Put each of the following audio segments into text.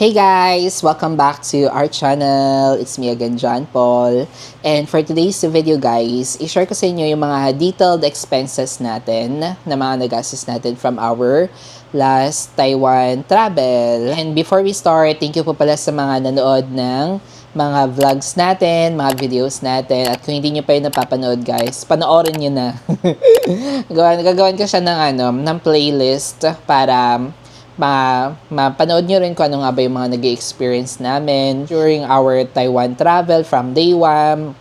Hey guys! Welcome back to our channel. It's me again, John Paul. And for today's video guys, i-share ko sa inyo yung mga detailed expenses natin na mga nagastos natin from our last Taiwan travel. And before we start, thank you po pala sa mga nanood ng mga vlogs natin, mga videos natin. At kung hindi nyo pa yung napapanood guys, panoorin nyo na. Gagawin ko siya ng playlist para mapanood nyo rin kung ano nga ba yung mga nag-experience namin during our Taiwan travel from day 1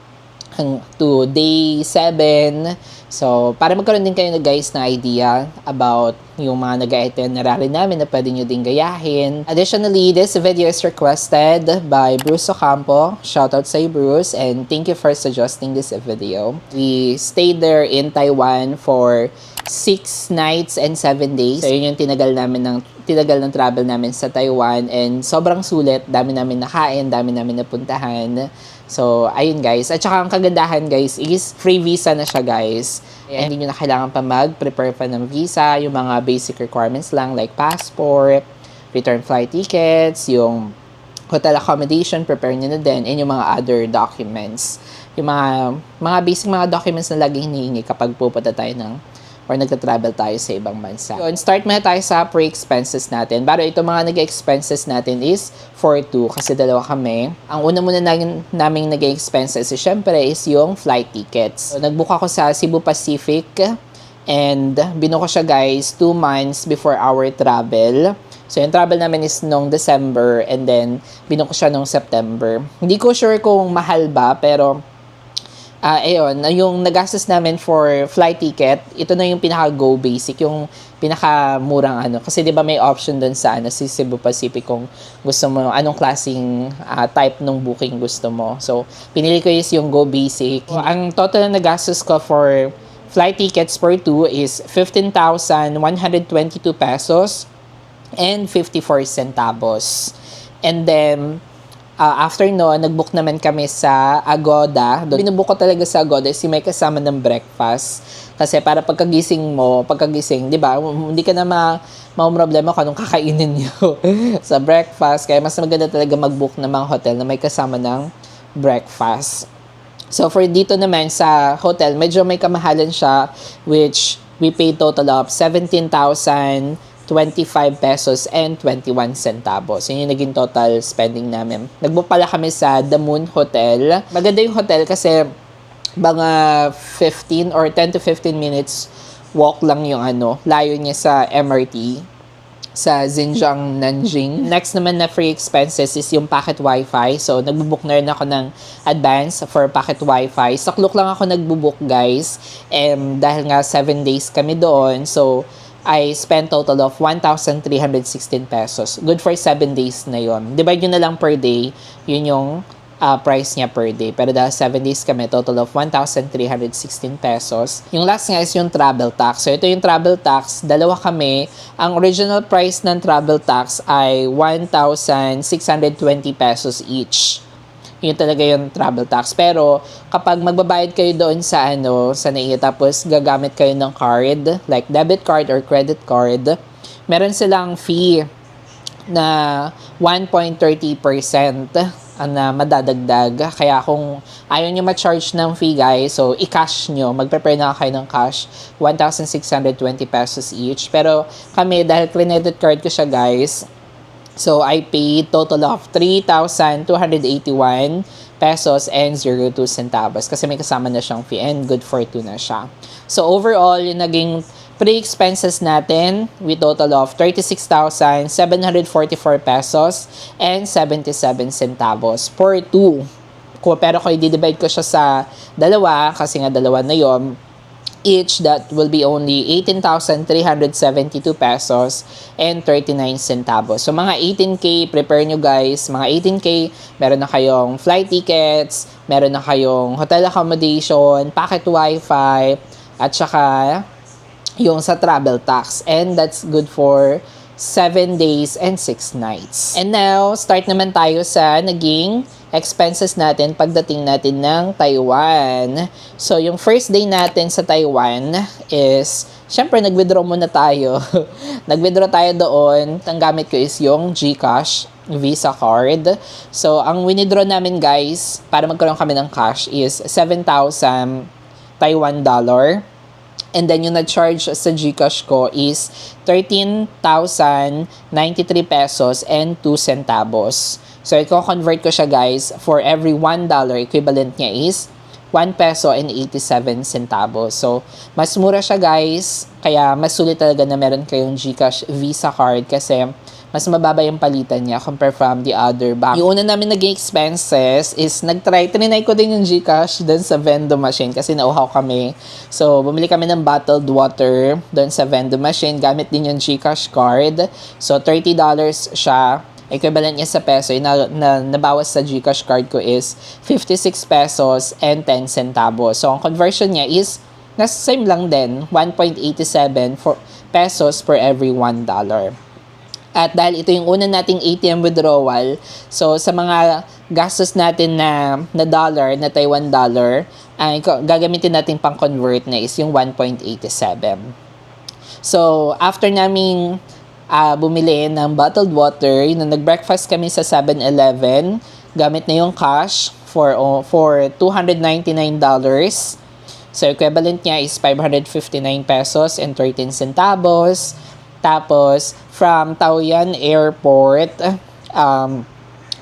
to day 7. So, para magkaroon din kayo guys na idea about yung mga nag-itinerary namin na pwede nyo din gayahin. Additionally, this video is requested by Bruce Ocampo. Shoutout sa Bruce and thank you for suggesting this video. We stayed there in Taiwan for 6 nights and 7 days. So, yun yung tinagal ng travel namin sa Taiwan and sobrang sulit. Dami namin nakain, dami namin napuntahan. So, ayun guys. At saka ang kagandahan guys is free visa na siya guys. And hindi nyo na kailangan pa mag-prepare pa ng visa. Yung mga basic requirements lang like passport, return flight tickets, yung hotel accommodation, prepare nyo na din, and yung mga other documents. Yung mga basic mga documents na laging hinihingi kapag pupunta tayo or nagta-travel tayo sa ibang bansa. So, start muna tayo sa pre-expenses natin. Pero ito mga nag-expenses natin is for 2 kasi dalawa kami. Ang una muna naming nag-expenses is syempre is yung flight tickets. So, nag-book ako sa Cebu Pacific and binuko siya guys 2 months before our travel. So, yung travel namin is nung December and then binuko siya nung September. Hindi ko sure kung mahal ba pero ayun, yung nagastos namin for flight ticket, ito na yung pinaka-go basic, yung pinaka-murang Kasi di ba may option dun sa si Cebu Pacific kung gusto mo, anong klaseng type ng booking gusto mo. So, pinili ko is yung go basic. So, ang total na nagastos ko for flight tickets for 2 is 15,122 pesos and 54 centavos. And then, after no, nag-book naman kami sa Agoda. Binubook ko talaga sa Agoda is may kasama ng breakfast. Kasi para pagkagising, di ba, hindi ka na problema kung anong kakainin nyo sa breakfast. Kaya mas maganda talaga mag-book ng mga hotel na may kasama ng breakfast. So, for dito naman sa hotel, medyo may kamahalan siya, which we paid total of 17,025 pesos and 21 centavos. Yun yung naging total spending namin. Nagbook pala kami sa The Moon Hotel. Maganda yung hotel kasi mga 15 or 10 to 15 minutes walk lang yung layo niya sa MRT sa Xinjiang, Nanjing. Next naman na free expenses is yung pocket wifi. So, nagbubook na rin ako ng advance for pocket wifi. Sa Klook lang ako nagbubook guys. Dahil nga 7 days kami doon. So, I spent total of 1,316 pesos. Good for 7 days na yon. Divide nyo na lang per day. Yun yung price niya per day. Pero dahil 7 days kami, total of 1,316 pesos. Yung last nga is yung travel tax. So, ito yung travel tax. Dalawa kami. Ang original price ng travel tax ay 1,620 pesos each. Yun talaga yung travel tax. Pero, kapag magbabayad kayo doon sa sa NAIA, tapos gagamit kayo ng card, like debit card or credit card, meron silang fee na 1.30% na madadagdag. Kaya kung ayaw nyo ma-charge ng fee guys, so i-cash nyo, mag-prepare na kayo ng cash, 1,620 pesos each. Pero kami, dahil credit card ko siya guys, so, I paid total of 3,281 pesos and 02 centavos kasi may kasama na siyang fee and good for 2 na siya. So, overall, yung naging pre-expenses natin, we total of 36,744 pesos and 77 centavos for 2. Pero kung i-divide ko siya sa dalawa, kasi nga dalawa na yon, each that will be only 18,372 pesos and 39 centavos. So, mga 18K, prepare nyo guys. Mga 18K, meron na kayong flight tickets, meron na kayong hotel accommodation, pocket wifi, at saka yung sa travel tax. And that's good for 7 days and 6 nights. And now, start naman tayo sa naging expenses natin pagdating natin ng Taiwan. So, yung first day natin sa Taiwan is, syempre, nag-withdraw muna tayo. Nag-withdraw tayo doon. Ang gamit ko is yung GCash Visa card. So, ang winidraw namin, guys, para magkaroon kami ng cash is 7,000 Taiwan dollar. And then, yung na-charge sa GCash ko is 13,093 pesos and 2 centavos. So, i-convert ko siya, guys, for every $1, equivalent niya is 1 peso and 87 centavos. So, mas mura siya, guys. Kaya, mas sulit talaga na meron kayong GCash Visa card kasi mas mababa yung palitan niya compare from the other bank. Yung una namin naging expenses is trinay ko din yung GCash doon sa vending machine kasi nauhaw kami. So, bumili kami ng bottled water doon sa vending machine. Gamit din yung GCash card. So, $30 siya. Equivalent niya sa peso. Yung nabawas sa GCash card ko is 56 pesos and 10 centavos. So, ang conversion niya is nasa same lang din. 1.87 pesos per every $1. At dahil ito yung una nating ATM withdrawal, so sa mga gastos natin na dollar, na Taiwan dollar, ay gagamitin natin pang convert na is yung 1.87. So, after naming bumili ng bottled water, nag-breakfast kami sa 7-Eleven, gamit na yung cash for $299. So, equivalent niya is 559 pesos and 13 centavos. Tapos, from Taoyuan Airport,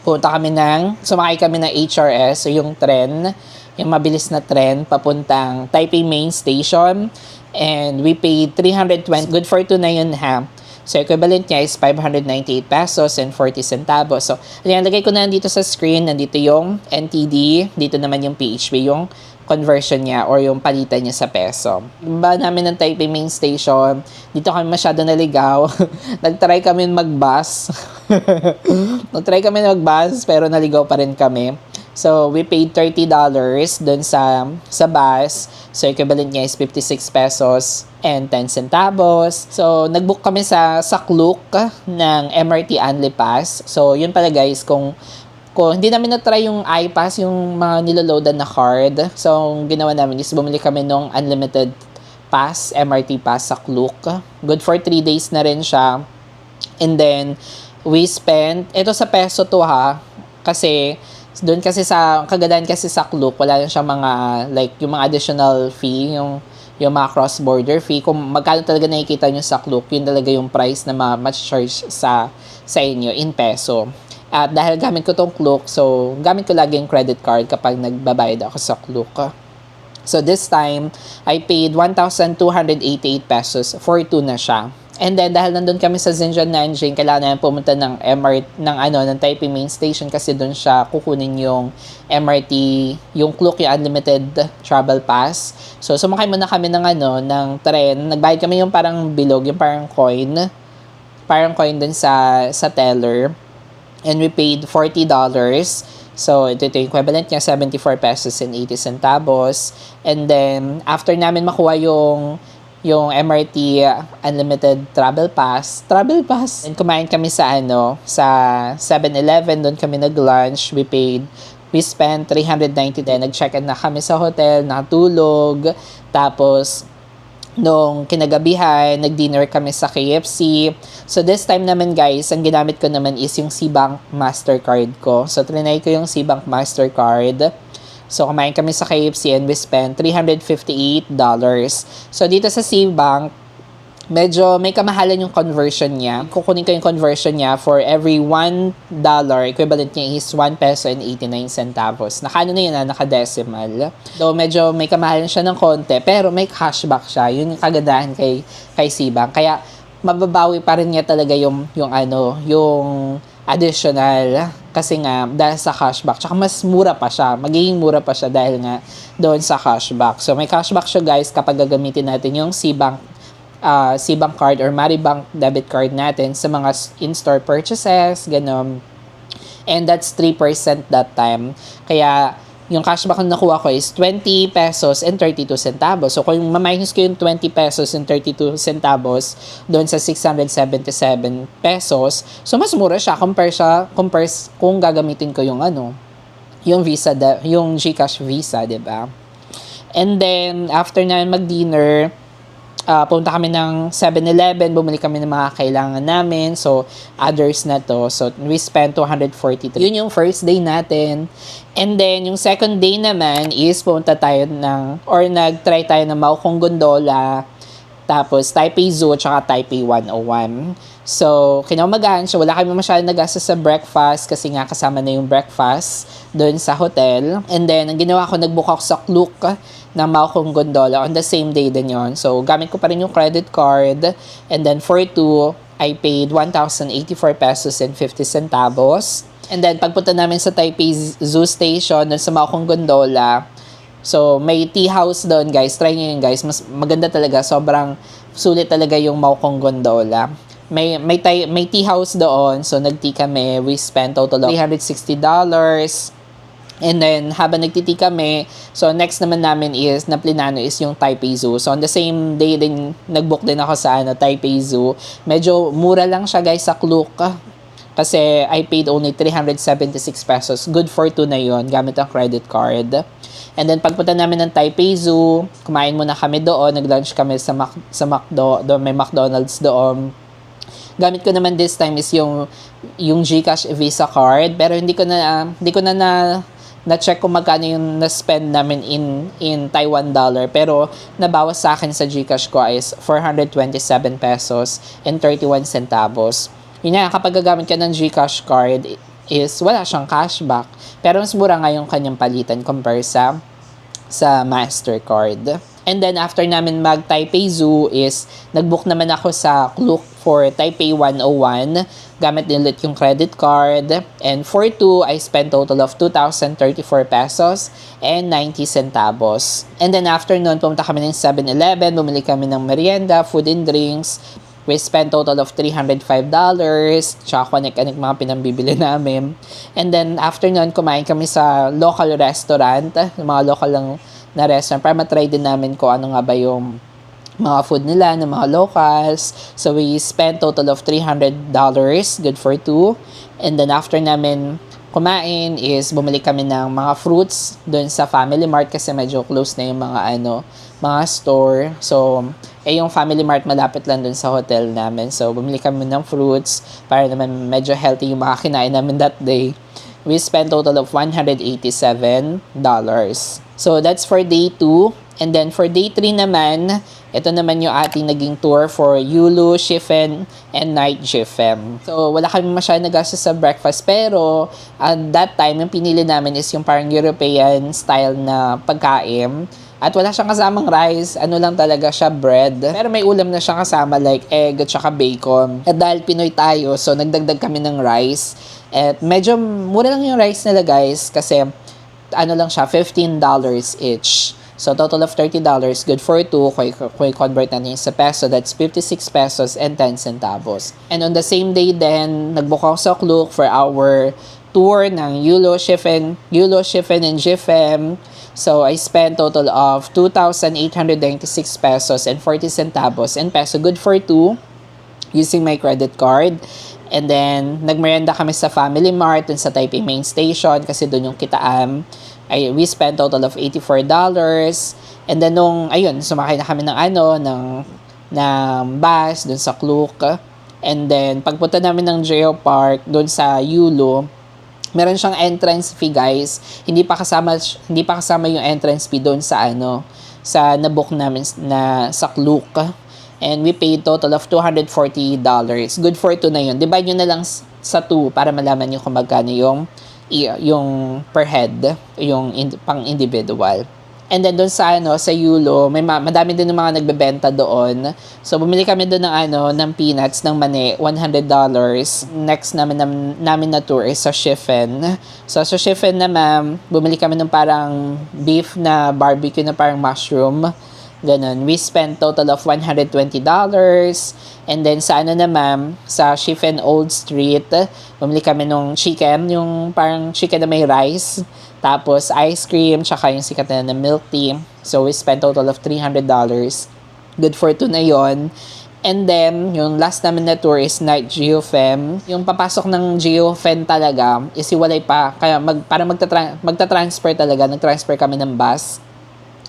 sumakay kami ng HRS, so yung tren, yung mabilis na tren, papuntang Taipei Main Station. And we paid 320, good for 2 na yun ha. So, equivalent niya is 598 pesos and 40 centavos. So, ayan, lagay ko na dito sa screen, nandito yung NTD, dito naman yung PHP, yung conversion niya or yung palitan niya sa peso. Ba namin ng Taipei Main Station, dito kami masyado naligaw. Nag-try kami mag-bus. Pero naligaw pa rin kami. So, we paid $30 dun sa bus. So, equivalent niya is 56 pesos and 10 centavos. So, nag-book kami sa Klook ng MRT Only Pass. So, yun pala guys, kung hindi namin na-try yung iPass, yung mga niloloadan na card. So, ang ginawa namin is bumili kami ng unlimited pass, MRT pass sa Klook. Good for 3 days na rin siya. And then, we spent, ito sa peso to ha, kasi doon kasi sa, kagandaan kasi sa Klook, wala lang siya mga, like, yung mga additional fee, yung mga cross-border fee. Kung magkano talaga nakikita nyo sa Klook, yun talaga yung price na ma-charge sa inyo in peso. At dahil gamit ko tong Klook, so gamit ko lagi yung credit card kapag nagbabayad ako sa Klook. So this time, I paid 1,288 pesos for 2 na siya. And then dahil nandun kami sa Xinjiang Nanjing, kailangan namin pumunta ng ng Taipei Main Station kasi doon siya kukunin yung MRT, yung Klook, yung unlimited travel pass. So sumakay muna kami ng tren. Nagbayad kami yung parang bilog, yung parang coin dun sa teller. And we paid $40. So, ito yung equivalent niya, 74 pesos and 80 centavos. And then, after namin makuha yung MRT Unlimited Travel Pass, and kumain kami sa 7-Eleven, doon kami nag-lunch, we spent 390 din. Nag-check-in na kami sa hotel, nakatulog, tapos, nung kinagabihan, nag-dinner kami sa KFC. So, this time naman guys, ang ginamit ko naman is yung Cbank Mastercard ko. So, trinay ko yung Cbank Mastercard. So, kumain kami sa KFC and we spent $358. So, dito sa Cbank, medyo may kamahalan yung conversion niya. Kukunin ko yung conversion niya for every $1, equivalent niya is 1 peso and 89 centavos. Naka-ano na yun naka-decimal. So, medyo may kamahalan siya ng konti, pero may cashback siya. Yun yung kagandahan kay Cbank. Kaya, mababawi pa rin niya talaga yung additional. Kasi nga, dahil sa cashback. Tsaka mas mura pa siya. Magiging mura pa siya dahil nga doon sa cashback. So, may cashback siya guys kapag gagamitin natin yung Cbank card or Maribank debit card natin sa mga in-store purchases, gano'n. And that's 3% that time. Kaya, yung cashback na nakuha ko is 20 pesos and 32 centavos. So, kung ma-minus ko yung 20 pesos and 32 centavos doon sa 677 pesos, so mas mura siya compare kung gagamitin ko yung yung visa, yung GCash visa, 'di ba? And then after na mag-dinner, punta kami ng 7-Eleven, bumili kami ng mga kailangan namin. So, others na to. So, we spent 243. Yun yung first day natin. And then, yung second day naman is punta tayo nag-try tayo ng Maokong Gondola, tapos Taipei Zoo, tsaka Taipei 101. So, kinaumagaan siya. Wala kami masyadong nagastos sa breakfast kasi nga kasama na yung breakfast doon sa hotel. And then, ang ginawa ko, nag-book ako sa Klook ng Maokong Gondola on the same day din yon. So, gamit ko pa rin yung credit card. And then, for two, I paid 1,084 pesos and 50 centavos. And then, pagpunta namin sa Taipei Zoo Station, doon sa Maokong Gondola, so, may tea house doon, guys. Try nyo yun, guys. Mas maganda talaga. Sobrang sulit talaga yung Maokong Gondola. May tea house doon. So, nag-tea kami. We spent total of $360. And then, habang nagtiti kami, so next naman namin is, na plinano is yung Taipei Zoo. So, on the same day din, nag-book din ako sa Taipei Zoo. Medyo mura lang siya, guys, sa Klook. Kasi I paid only 376 pesos. Good for two na yon gamit ang credit card. And then, pagpunta namin ng Taipei Zoo, kumain muna kami doon. Nag-lunch kami sa McDo. Doon may McDonald's doon. Gamit ko naman this time is yung GCash Visa card. Pero hindi ko na check kung magkano yung na-spend namin in Taiwan dollar. Pero nabawas sa akin sa GCash ko is 427 pesos and 31 centavos. Yun nga, kapag gagamit ka ng GCash card is wala siyang cashback. Pero mas mura nga yung kanyang palitan compare sa MasterCard. And then after namin mag-Taipei Zoo is nag-book naman ako sa Klook for Taipei 101. Gamit din ulit yung credit card. And for two, I spent total of 2,034 pesos and 90 centavos. And then after nun, pumunta kami ng 7-Eleven. Bumili kami ng merienda, food and drinks. We spent total of $305. Tsaka kanik-kanik mga pinambibili namin. And then after nun, kumain kami sa local restaurant. Mga local lang na restaurant para matry din namin kung ano nga ba yung mga food nila ng mga locals. So, we spent total of $300. Good for two. And then, after namin kumain is bumili kami ng mga fruits doon sa Family Mart kasi medyo close na yung mga store. So, yung Family Mart malapit lang doon sa hotel namin. So, bumili kami ng fruits para naman medyo healthy yung mga kinain namin that day. We spent total of $187. So, that's for day 2. And then, for day 3 naman, ito naman yung ating naging tour for Yulu, Shifen, and Night GFM. So, wala kami masyadong nagastos sa breakfast. Pero, at that time, yung pinili namin is yung parang European style na pagkain. At wala siyang kasamang rice. Ano lang talaga siya, bread. Pero may ulam na siyang kasama like egg at saka bacon. At dahil Pinoy tayo, so nagdagdag kami ng rice. At medyo mura lang yung rice nila, guys. Kasi, ano lang siya, $15 each. So, total of $30. Good for two. Kung i-convert natin sa peso, that's 56 pesos and 10 centavos. And on the same day then, nag-book ako sa Klook for our tour ng Yulu, Shifen, and GFM. So, I spent total of 2,896 pesos and 40 centavos and peso. Good for two using my credit card. And then, nagmerienda kami sa Family Mart dun sa Taipei Main Station kasi dun yung kitaan. We spent total of $84. And then, sumakay na kami ng bus dun sa Klook. And then, pagpunta namin ng Geopark dun sa Yulu, meron siyang entrance fee, guys. Hindi pa kasama yung entrance fee doon sa nabook namin na sa Klook. And we paid total of $240. Good for two na yun. Divide nyo na lang sa 2 para malaman nyo kung magkano yung per head, yung pang individual. And then doon sa Yulo, madami din ng mga nagbebenta doon. So bumili kami doon ng peanuts ng mani, $100. Next namin na tour is sa Shifen. So sa Shifen naman, bumili kami ng parang beef na barbecue na parang mushroom. Ganun. We spent total of $120. And then sa sa Shifen Old Street, bumili kami ng chicken, yung parang chicken na may rice. Tapos ice cream, tsaka yung sikat na milk tea. So we spent total of $300. Good for two na yon. And then, yung last namin na tour is Night Geofem. Yung papasok ng Geofem talaga is iwalay pa. Kaya para magta-transfer talaga, nag-transfer kami ng bus.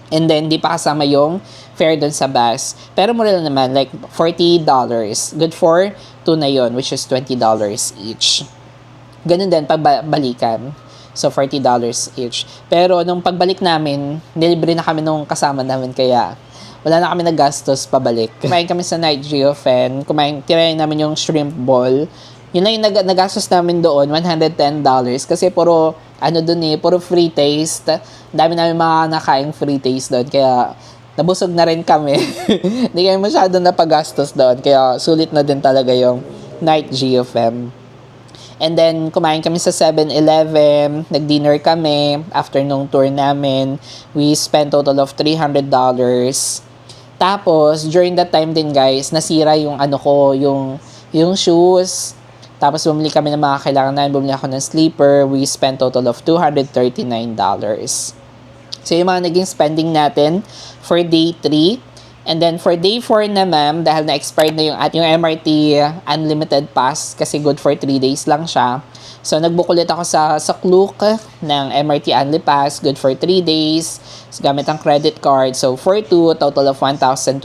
And then, di pa kasama yung fare dun sa bus. Pero mura lang naman, like $40. Good for 2 na yon, which is $20 each. Ganun din, pagbalikan. So, $40 each. Pero, nung pagbalik namin, nilibre na kami nung kasama namin, kaya wala na kami nagastos pabalik. Kumain kami sa Night Geofem. Tirayin namin yung shrimp ball. Yun lang yung nagastos namin doon, $110. Kasi puro free taste. Dami namin mga nakaing free taste doon. Kaya, nabusog na rin kami. Hindi kami masyado napagastos doon. Kaya, sulit na din talaga yung Night Geofem. And then, kumain kami sa 7-Eleven. Nag-dinner kami. After nung tour namin, we spent total of $300. Tapos, during that time din guys, nasira yung yung shoes. Tapos, bumili kami ng mga kailangan namin. Bumili ako ng sleeper. We spent total of $239. So, yung mga naging spending natin for day 3. And then, for day 4 naman, dahil na-expired na yung MRT Unlimited Pass, kasi good for 3 days lang siya. So, nag-book ulit ako sa Klook ng MRT Unli Pass, good for 3 days. So, gamit ang credit card. So, for 2, total of 1,280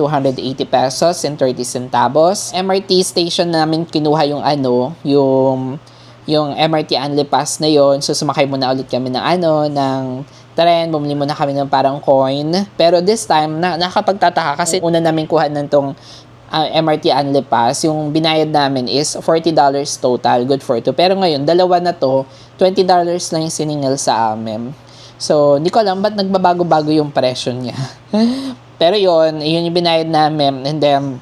pesos and 30 centavos. MRT station namin kinuha yung MRT Unli Pass na yon. So, sumakay muna ulit kami ng tren, bumili muna kami ng parang coin. Pero this time, nakapagtataka kasi una namin kuha ng tong MRT Unli Pass, yung binayad namin is $40 total, good for 2. Pero ngayon, dalawa na to, $20 lang yung siningil sa amin. So, hindi ko alam ba't nagbabago-bago yung presyo niya. Pero yun yung binayad namin. And then,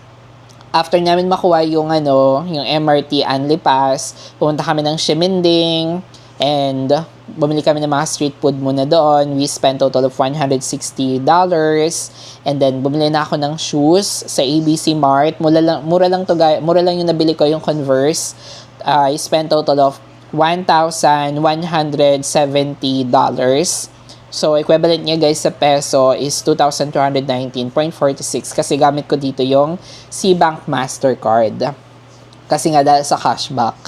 after namin makuha yung MRT Unli Pass, pumunta kami ng Shiminding, and bumili kami ng mga street food muna doon. We spent total of $160. And then, bumili na ako ng shoes sa ABC Mart. Mura lang to guys. Mura lang yung nabili ko, yung Converse. I spent total of $1,170. So, equivalent niya guys sa peso is 2,219.46 kasi gamit ko dito yung Cbank Mastercard. Kasi nga dahil sa cashback.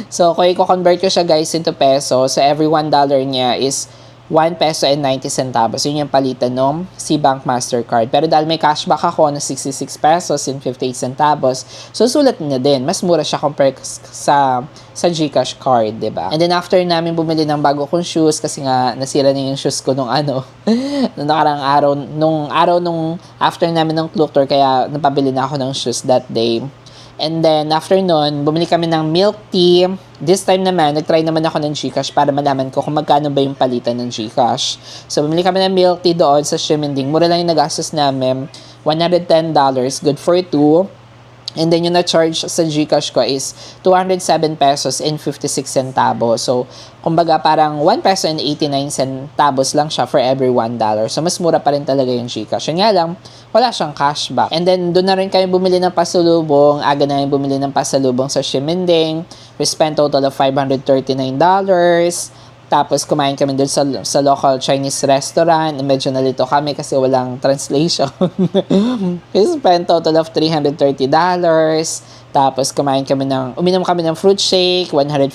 So, kung i-convert ko siya guys into peso, so every $1 niya is 1 peso and 90 centavos. Yun yung palitan ng Cbank Mastercard. Pero dahil may cashback ako na 66 pesos and 58 centavos, so sulat niya din. Mas mura siya compare sa GCash card, diba? And then after namin bumili ng bago kong shoes, kasi nga nasira na yung shoes ko nung nung nakarang araw, nung after namin ng Klook tour, kaya napabili na ako ng shoes that day. And then, after nun, bumili kami ng milk tea. This time naman, nag-try naman ako ng GCash para malaman ko kung magkano ba yung palitan ng GCash. So, bumili kami ng milk tea doon sa Shiminding. Mura lang yung nagastos namin. $110, good for 2. And then, yung na-charge sa GCash ko is 207 pesos and 56 centavos. So, kumbaga parang 1 peso and 89 centavos lang siya for every $1. So, mas mura pa rin talaga yung GCash. Yun nga lang, wala siyang cashback. And then, doon na rin kami bumili ng pasalubong. Aga na yung bumili ng pasalubong sa Shiminding. We spent total of $539. Tapos, kumain kami doon sa local Chinese restaurant. Medyo nalito kami kasi walang translation. We spent total of $330. Tapos, uminom kami ng fruit shake, $150.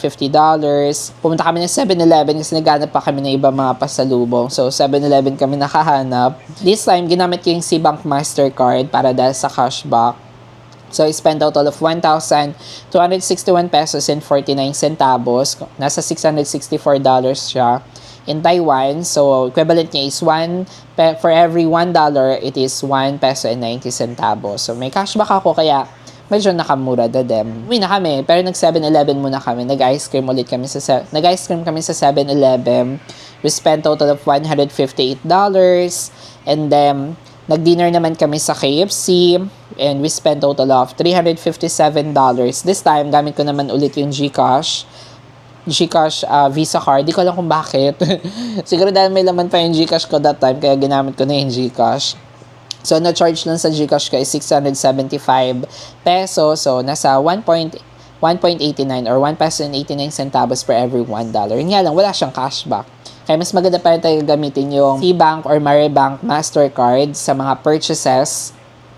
Pumunta kami ng 7-Eleven kasi naghanap pa kami ng ibang mga pasalubong. So, 7-Eleven kami nakahanap. This time, ginamit ko yung Cbank Mastercard para dahil sa cashback. So, I spent total of 1,261 pesos and 49 centavos. Nasa $664 siya in Taiwan. So, equivalent niya is for every $1, it is 1 peso and 90 centavos. So, may cashback ako kaya medyo nakamura din. Uwi na kami, pero nag 7-Eleven muna kami. Nag-ice cream kami sa 7-Eleven. We spent total of $158. And then, nag-dinner naman kami sa KFC. And we spent total of $357. This time, gamit ko naman ulit yung GCash Visa card. Di ko alam kung bakit. Siguro dahil may laman pa yung GCash ko that time, kaya ginamit ko na yung GCash. So, na-charge lang sa GCash ko is 675 pesos. So, nasa 1.89 or 1 peso and 89 centavos per every $1. Yun nga lang, wala siyang cashback. Kaya mas maganda pa rin tayo gamitin yung Cbank or Maribank Mastercard sa mga purchases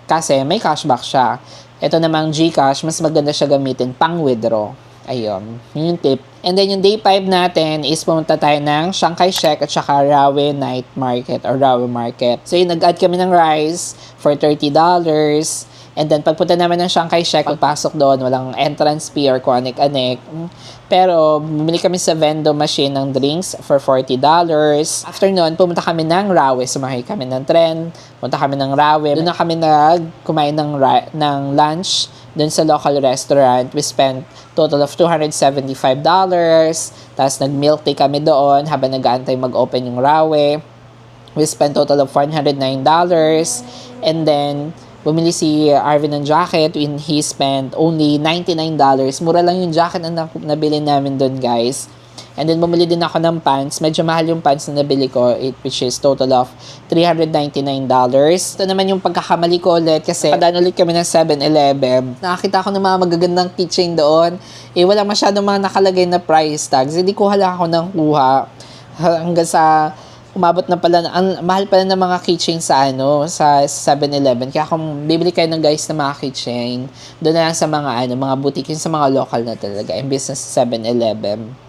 kasi may cashback siya. Ito namang GCash, mas maganda siya gamitin pang withdraw. Ayun, yun yung tip. And then yung day 5 natin is pumunta tayo ng Chiang Kai-shek at saka Rawe Night Market or Rawe Market. So yun, nag-add kami ng rice for $30. And then pagpunta naman ng Chiang Kai-shek, pagpasok doon, walang entrance fee or kung anik-anik. Pero bumili kami sa vending machine ng drinks for $40. After nun, pumunta kami ng Rawe. Sumakay kami ng tren, punta kami ng Rawe. Doon na kami kumain ng lunch doon sa local restaurant. We spent total of $275. Tapos nag-milk tea kami doon habang nag-aantay mag-open yung Rawe. We spent total of $109. And then, bumili si Arvin ng jacket when he spent only $99. Mura lang yung jacket na nabili namin doon, guys. And then, bumili din ako ng pants. Medyo mahal yung pants na nabili ko, which is total of $399. Ito naman yung pagkakamali ko ulit kasi padaan ulit kami ng 7-Eleven. Nakakita ako ng mga magagandang keychain doon. Wala masyadong mga nakalagay na price tags. Hindi kuha lang ako ng kuha. Hanggang sa umabot na pala, ang mahal pala ng mga keychain sa 7-Eleven. Kaya kung bibili kayo ng guys ng mga keychain, doon na lang sa mga mga boutique, yun sa mga local na talaga, imbes na sa 7-Eleven.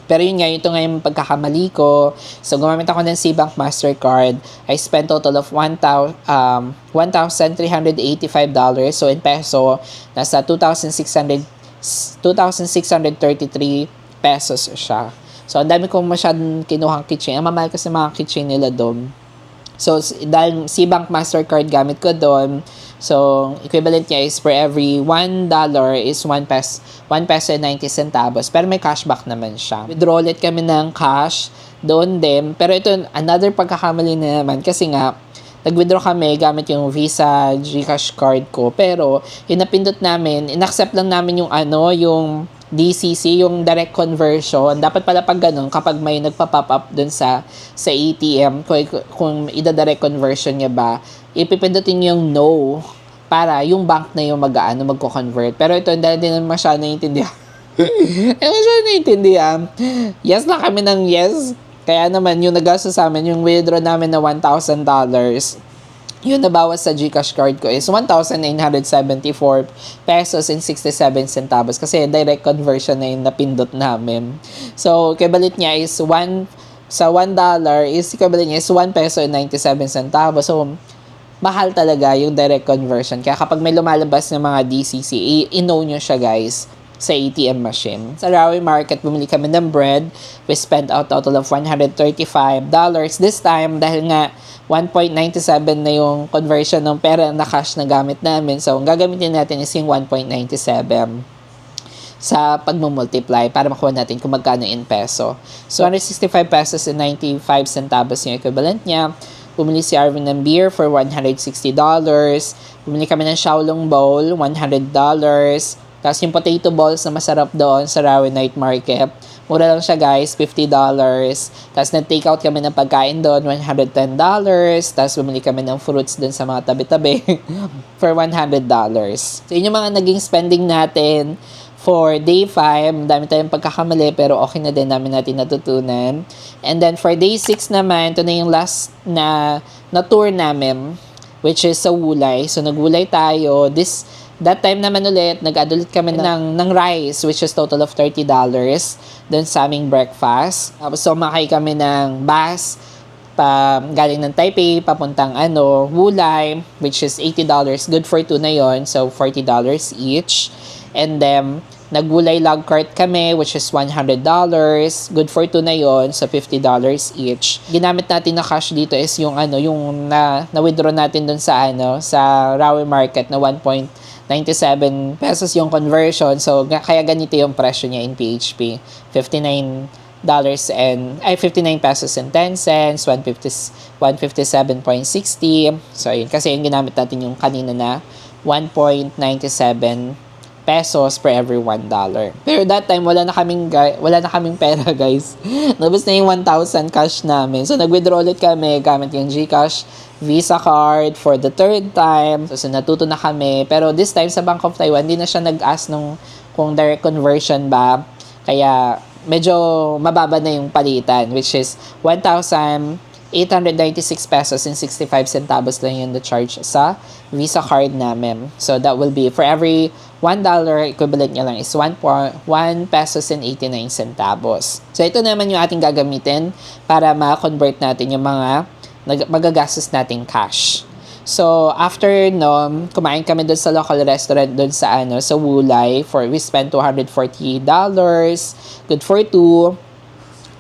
Pero yun nga, ito nga yung pagkakamali ko. So, gumamit ako ng Cbank Mastercard. I spent total of $1,385. So, in peso, nasa 2,633 pesos siya. So, ang dami kong masyadong kinuhang keychain. Ang mamahal kasi mga keychain nila doon. So, dahil Cbank Mastercard gamit ko doon, so, equivalent niya is for every $1 is 1 peso and 90 centavos. Pero may cashback naman siya. Withdraw ulit kami ng cash doon din. Pero ito, another pagkakamali na naman. Kasi nga, nag-withdraw kami gamit yung Visa GCash card ko. Pero, yung napindot namin, in-accept lang namin yung yung DCC, yung direct conversion. Dapat pala pag ganun, kapag may nagpa-pop up dun sa ATM, kung ida-direct conversion niya ba, ipipindutin yung no para yung bank na yung magko-convert. Pero ito, hindi naman masyado naiintindihan. Yes na kami ng yes. Kaya naman, yung nagasto sa amin, yung withdraw namin na $1,000, yung nabawas sa GCash card ko is 1,974 pesos and 67 centavos kasi direct conversion na yung napindot namin. So, equivalent niya is sa $1 is equivalent niya is 1 peso and 97 centavos. So, mahal talaga yung direct conversion. Kaya kapag may lumalabas ng mga DCC, i-know nyo siya, guys, sa ATM machine. Sa Rawi Market, bumili kami ng bread. We spent out total of $135. This time, dahil nga 1.97 na yung conversion ng pera na cash na gamit namin. So, ang gagamitin natin is yung 1.97 sa pagmumultiply para makuha natin kung magkano in peso. So, 165 pesos and 95 centavos yung equivalent niya. Bumili si Arvin ng beer for $160. Bumili kami ng Shaolong Bowl, $100. Tapos yung potato balls na masarap doon sa Rawi Night Market. Mura lang siya, guys, $50. Tapos nag-take out kami ng pagkain doon, $110. Tapos bumili kami ng fruits doon sa mga tabi-tabi for $100. So yun yung mga naging spending natin for day 5. Dami tayong pagkakamali pero okay na din, namin natin natutunan. And then for day 6 naman, ito na yung last na tour namin, which is sa Wulay. So nagwulay tayo. That time naman ulit, nag-add ulit kami ng rice, which is total of $30 doon sa aming breakfast. Tapos sumakay kami ng bus galing ng Taipei, papuntang Wulay, which is $80. Good for 2 na yon, so $40 each. And then, nag-Wulay log cart kami, which is $100. Good for 2 na yon, so $50 each. Ginamit natin na cash dito is yung yung na-withdraw natin doon sa Rawi Market na 1.97 pesos yung conversion. So, kaya ganito yung presyo niya in PHP. $59 pesos and 10 cents, 157.60. So, yun. Kasi yung ginamit natin yung kanina na 1.97 pesos per every $1. Pero that time, wala na kaming pera, guys. Nabos na yung 1,000 cash namin. So, nag-withdraw ulit kami gamit yung GCash Visa card for the 3rd time. So, natuto na kami. Pero this time, sa Bank of Taiwan, hindi na siya nag-ask kung direct conversion ba. Kaya, medyo mababa na yung palitan, which is 1,875 896 pesos and 65 centavos lang yung na-charge sa Visa card namin. So that will be, for every $1, equivalent niya lang is 1 pesos and 89 centavos. So ito naman yung ating gagamitin para ma-convert natin yung mga magagastos nating cash. So, after no, kumain kami doon sa local restaurant doon sa sa Wulay. We spent $240. Good for two.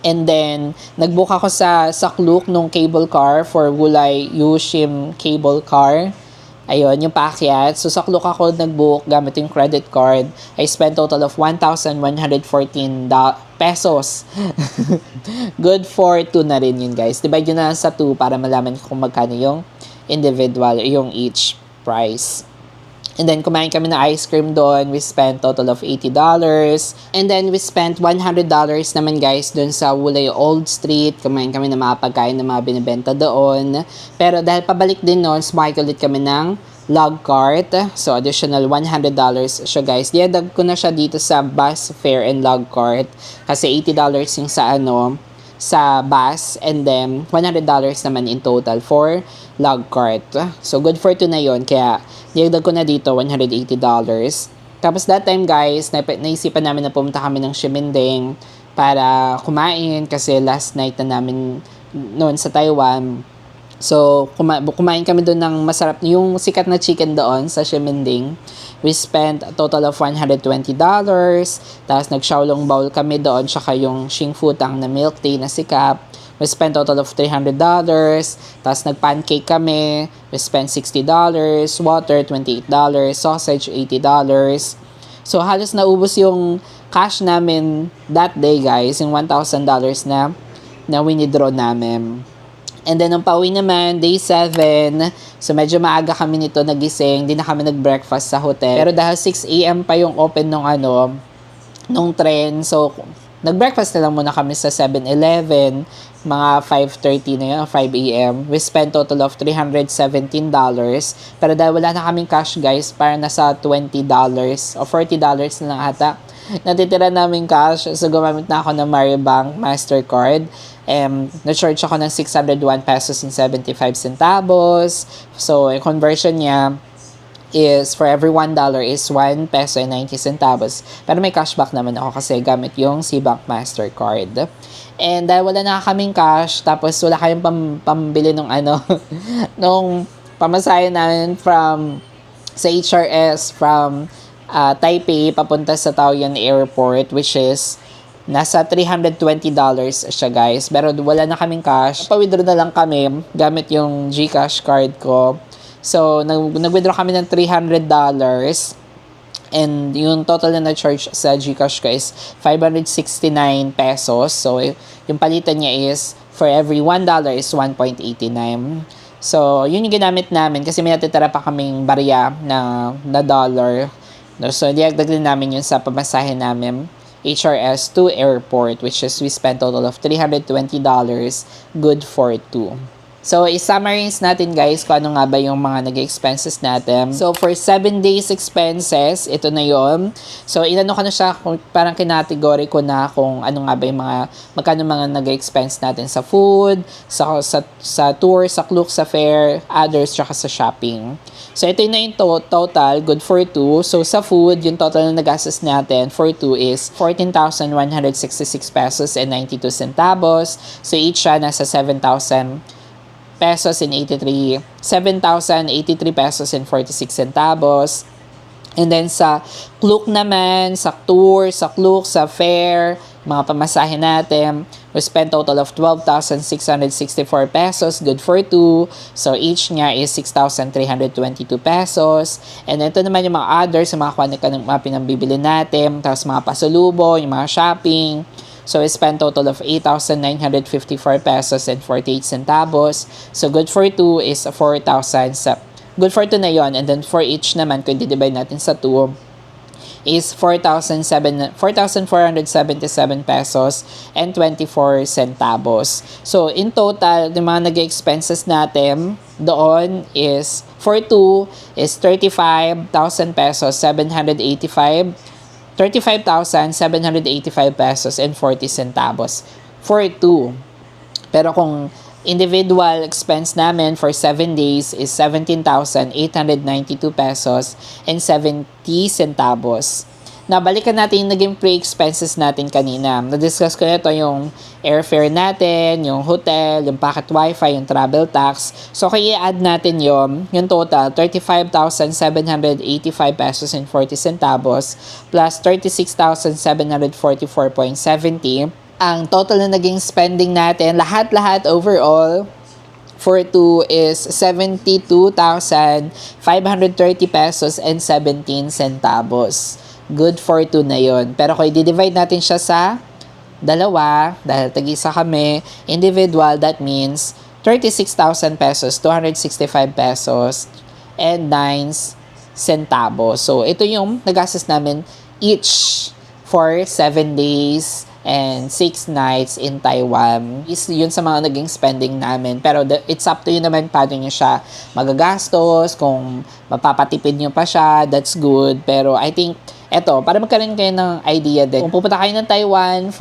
And then, nag-book ako sa Klook nung cable car for Wulay Yushim cable car. Ayun, yung paakyat. So, sa Klook ako nag-book gamit yung credit card. I spent total of 1,114 pesos. Good for 2 na rin yun, guys. Divide yun na sa 2 para malaman kung magkano yung individual, yung each price. And then, kumain kami ng ice cream doon. We spent total of $80. And then, we spent $100 naman, guys, doon sa Wulay Old Street. Kumain kami ng mga pagkain na mga binibenta doon. Pero dahil pabalik din noon, sumakay ulit kami ng log cart. So, additional $100 siya, guys. Diyadag ko na siya dito sa bus fare and log cart. Kasi $80 yung sa bus, and then $100 naman in total for log cart. So, good for 2 na yun. Kaya, niyagdag ko na dito $180. Tapos, that time, guys, naisipan namin na pumunta kami ng Ximending para kumain kasi last night na namin noon sa Taiwan. So, kumain kami doon ng masarap, yung sikat na chicken doon sa Ximending. We spent a total of $120. Tapos, nag-Xiaolong bowl kami doon, tsaka yung Xingfutang na milk tea na sikap. We spent total of $300. Tapos, nag-pancake kami. We spent $60. Water, $28. Sausage, $80. So, halos naubos yung cash namin that day, guys. Yung $1,000 na winidraw namin. And then, nung pauwi naman, day 7, so medyo maaga kami nito nagising, di na kami nag-breakfast sa hotel. Pero dahil 6 a.m. pa yung open nung train, so nag-breakfast na lang muna kami sa 7-Eleven, mga 5:30 na yun, 5 a.m. We spent total of $317. Pero dahil wala na kaming cash, guys, para nasa $20 o $40 na lang ata natitira namin cash. So, gumamit na ako ng Maribank Mastercard. Na-charge ako ng 601 pesos and 75 centavos. So, yung conversion niya is for every $1 is 1 peso and 90 centavos. Pero may cashback naman ako kasi gamit yung Cbank Mastercard. And dahil wala na kaming cash, tapos wala kayong pambili nung nung pamasahe namin sa HRS from Taipei papunta sa Taoyuan Airport, which is nasa $320 siya, guys. Pero wala na kaming cash. Pa-withdraw na lang kami gamit yung GCash card ko. So, nag-withdraw kami ng $300. And yung total na na-charge sa GCash ko is 569 pesos. So, yung palitan niya is for every $1 is 1.89. So, yun yung ginamit namin kasi may natitira pa kaming barya na dollar. So, diagdag din namin yun sa pamasahe namin HRS to airport, which is we spent total of $320, good for 2. So, i-summarize natin, guys, kung ano nga ba yung mga nag-expenses natin. So, for 7 days expenses, ito na yon. So, inano ko na siya, parang kinategory ko na kung ano nga ba yung magkano mga nag-expense natin sa food, sa tour, sa Klook, sa fare, others, tsaka sa shopping. So, ito na yung total, good for 2. So, sa food, yung total na nagastos natin for 2 is 14,166 pesos and 92 centavos. So, each siya nasa 7,083 pesos and 46 centavos. And then sa Klook naman, sa tour, sa Klook, sa fare, mga pamasahe natin, we spent total of 12,664 pesos, good for 2. So each niya is 6,322 pesos. And ito naman yung mga others, yung mga pinambibili natin, tapos mga pasalubong, yung mga shopping. So, we spent total of 8,954 pesos and 48 centavos. So, good for 2 is 4,000. Good for 2 na yon. And then, for each naman, kung i-divide natin sa 2, is 4,477 pesos and 24 centavos. So, in total, yung mga nag-expenses natin doon is, for 2, is 35,000 pesos, 35,785 pesos and 40 centavos for 2. Pero kung Individual expense namin for 7 days is 17,892 pesos and 70 centavos. Na balikan natin yung naging pre-expenses natin kanina. Na-discuss ko na ito yung airfare natin, yung hotel, yung pocket wifi, yung travel tax. So, kaya i-add natin yung total, 35,785 pesos and 40 centavos plus 36,744.70. Ang total na naging spending natin, lahat-lahat overall, for 2 is 72,530 pesos and 17 centavos. Good for 2 na yon. Pero kung i-divide natin siya sa dalawa, dahil tag-isa kami, individual, that means 36,000 pesos, 265 pesos, and 9 centavos. So, ito yung nagastos namin each for 7 days and 6 nights in Taiwan. Yun sa mga naging spending namin. Pero it's up to you naman paano nyo siya magagastos, kung mapapatipid nyo pa siya, that's good. Pero I think eto, para magkaroon kayo ng idea din. Kung pupunta kayo ng Taiwan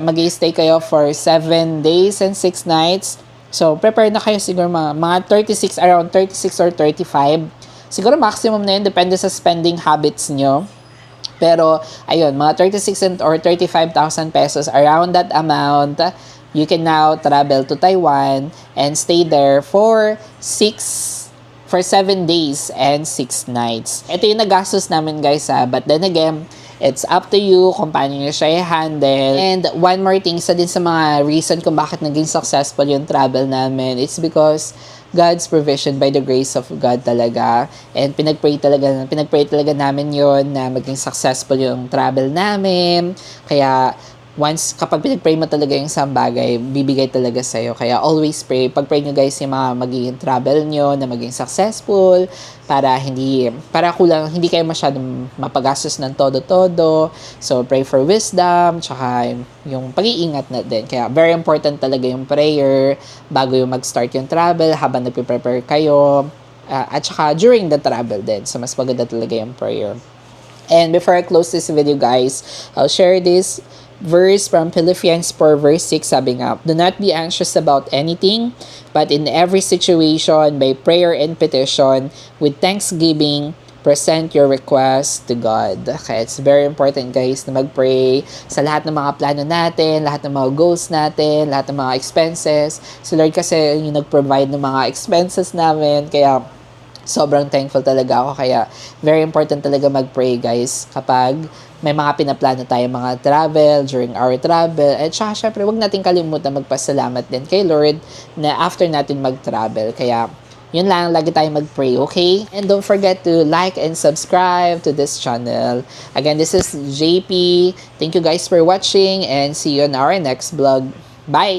mag-stay kayo for 7 days and 6 nights, so prepare na kayo siguro mga 36, around 36 or 35. Siguro maximum na yun, depende sa spending habits nyo. Pero, ayun, mga 36 or 35,000 pesos, around that amount, you can now travel to Taiwan and stay there for 7 days and 6 nights. Ito yung nagastos namin guys but then again, it's up to you kung paano nyo siya i-handle. And one more thing, isa din sa mga reason kung bakit naging successful yung travel namin, it's because God's provision, by the grace of God talaga. And pinagpray talaga namin yon na maging successful yung travel namin. Kaya once, kapag pinag-pray mo talaga yung isang bagay, bibigay talaga sa'yo. Kaya always pray. Pag-pray nyo guys yung mga magiging travel nyo na maging successful para hindi kayo masyadong mapagastos ng todo-todo. So, pray for wisdom, tsaka yung pag-iingat na din. Kaya very important talaga yung prayer bago yung mag-start yung travel, habang nagpe-prepare kayo, at tsaka during the travel din. So, mas maganda talaga yung prayer. And before I close this video guys, I'll share this verse from Philippians 4 verse 6, sabi nga, do not be anxious about anything, but in every situation, by prayer and petition, with thanksgiving, present your request to God. Okay, it's very important guys na mag-pray sa lahat ng mga plano natin, lahat ng mga goals natin, lahat ng mga expenses. So Lord kasi yung nag-provide ng mga expenses namin, kaya sobrang thankful talaga ako. Kaya very important talaga mag-pray guys kapag may mga pinaplano tayo mga travel, during our travel. At saka syempre, huwag natin kalimutan magpasalamat din kay Lord na after natin mag-travel. Kaya yun lang, lagi tayong mag-pray, okay? And don't forget to like and subscribe to this channel. Again, this is JP. Thank you guys for watching and see you on our next vlog. Bye!